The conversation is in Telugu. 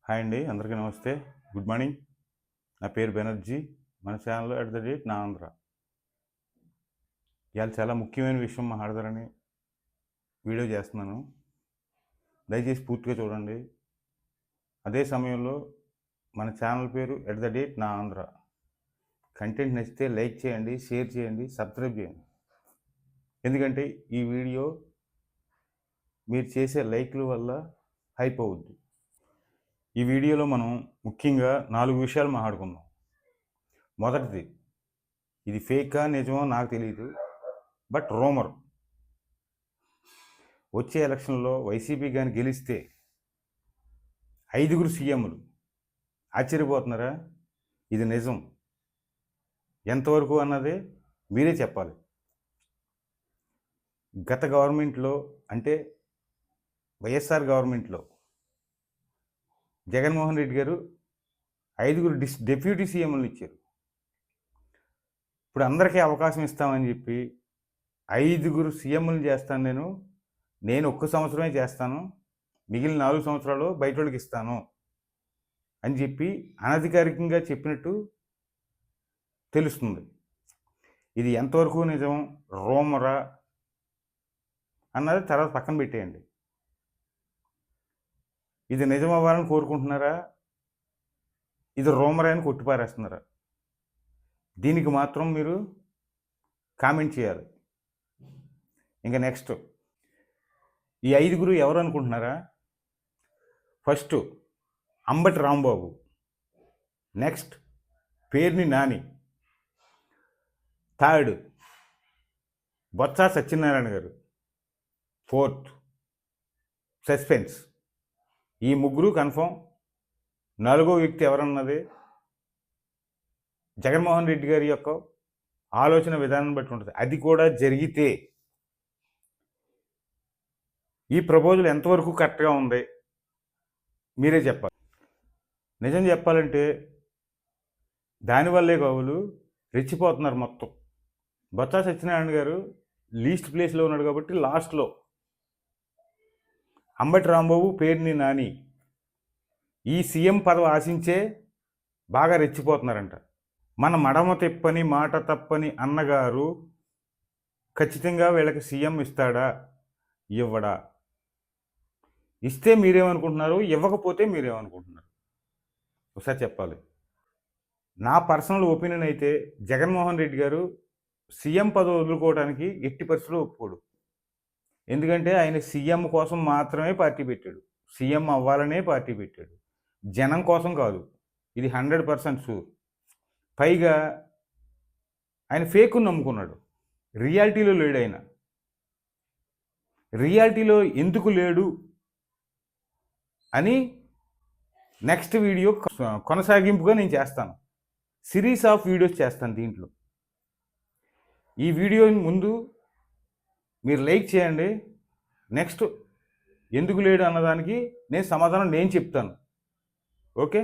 హాయ్ అండి, అందరికీ నమస్తే. Good morning. నా పేరు బెనర్జీ. మన ఛానల్లో @ నా ఆంధ్ర. ఇవాళ చాలా ముఖ్యమైన విషయం మాట్లాడదారని వీడియో చేస్తున్నాను. దయచేసి పూర్తిగా చూడండి. అదే సమయంలో మన ఛానల్ పేరు @ నా ఆంధ్ర. కంటెంట్ నచ్చితే లైక్ చేయండి, షేర్ చేయండి, సబ్స్క్రైబ్ చేయండి. ఎందుకంటే ఈ వీడియో మీరు చేసే లైక్ల వల్ల హైప్ అవుద్ది. ఈ వీడియోలో మనం ముఖ్యంగా 4 విషయాలు మాట్లాడుకుందాం. మొదటిది, ఇది ఫేకా నిజమో నాకు తెలియదు, బట్ రూమర్. వచ్చే ఎలక్షన్లో వైసీపీ కానీ గెలిస్తే 5 సీఎంలు. ఆశ్చర్యపోతున్నారా? ఇది నిజం. ఎంతవరకు అన్నది మీరే చెప్పాలి. గత గవర్నమెంట్లో అంటే వైఎస్ఆర్ గవర్నమెంట్లో జగన్మోహన్ రెడ్డి గారు 5 డిప్యూటీ సీఎంలను ఇచ్చారు. ఇప్పుడు అందరికీ అవకాశం ఇస్తామని చెప్పి 5 సీఎంలను చేస్తాను, నేను 1 సంవత్సరమే చేస్తాను, మిగిలిన 4 సంవత్సరాలు బయట వాళ్ళకి ఇస్తాను అని చెప్పి అనధికారికంగా చెప్పినట్టు తెలుస్తుంది. ఇది ఎంతవరకు నిజం, రూమరా అన్నది తర్వాత పక్కన పెట్టేయండి. ఇది నిజం అవ్వాలని కోరుకుంటున్నారా, ఇది రూమరే అని కొట్టిపారేస్తున్నారా? దీనికి మాత్రం మీరు కామెంట్ చేయాలి. ఇంకా నెక్స్ట్, ఈ 5 ఎవరు అనుకుంటున్నారా? First Ambati Rambabu, next Perni Nani, third Botsa Satyanarayana గారు, ఫోర్త్ సస్పెన్స్. ఈ 3 కన్ఫర్మ్. 4వ వ్యక్తి ఎవరన్నది జగన్మోహన్ రెడ్డి గారి యొక్క ఆలోచన విధానం బట్టి ఉంటుంది. అది కూడా జరిగితే ఈ ప్రపోజల్ ఎంతవరకు కరెక్ట్గా ఉంది మీరే చెప్పాలి. నిజం చెప్పాలంటే దానివల్లే కవులు రెచ్చిపోతున్నారు మొత్తం. బొత్స సత్యనారాయణ గారు లీస్ట్ ప్లేస్లో ఉన్నాడు కాబట్టి లాస్ట్లో అంబటి రాంబాబు, పేర్ని నాని ఈ సీఎం పదవి ఆశించే బాగా రెచ్చిపోతున్నారంట. మన మడమ తిప్పని మాట తప్పని అన్నగారు ఖచ్చితంగా వీళ్ళకి సీఎం ఇస్తాడా, ఇవ్వడా? ఇస్తే మీరేమనుకుంటున్నారు, ఇవ్వకపోతే మీరేమనుకుంటున్నారు ఒకసారి చెప్పాలి. నా పర్సనల్ ఒపీనియన్ అయితే జగన్మోహన్ రెడ్డి గారు సీఎం పదవి వదులుకోవడానికి ఎట్టి పరిస్థితుల్లో ఒప్పుకోడు. ఎందుకంటే ఆయన సీఎం కోసం మాత్రమే పార్టీ పెట్టాడు, సీఎం అవ్వాలనే పార్టీ పెట్టాడు, జనం కోసం కాదు. ఇది 100% షూర్. పైగా ఆయన ఫేక్ను నమ్ముకున్నాడు, రియాలిటీలో లేడు. ఆయన రియాలిటీలో ఎందుకు లేడు అని నెక్స్ట్ వీడియో కొనసాగింపుగా నేను చేస్తాను. సిరీస్ ఆఫ్ వీడియోస్ చేస్తాను దీంట్లో. ఈ వీడియో ముందు మీరు లైక్ చేయండి. నెక్స్ట్ ఎందుకు లేడు అన్నదానికి నేను సమాధానం చెప్తాను. ఓకే.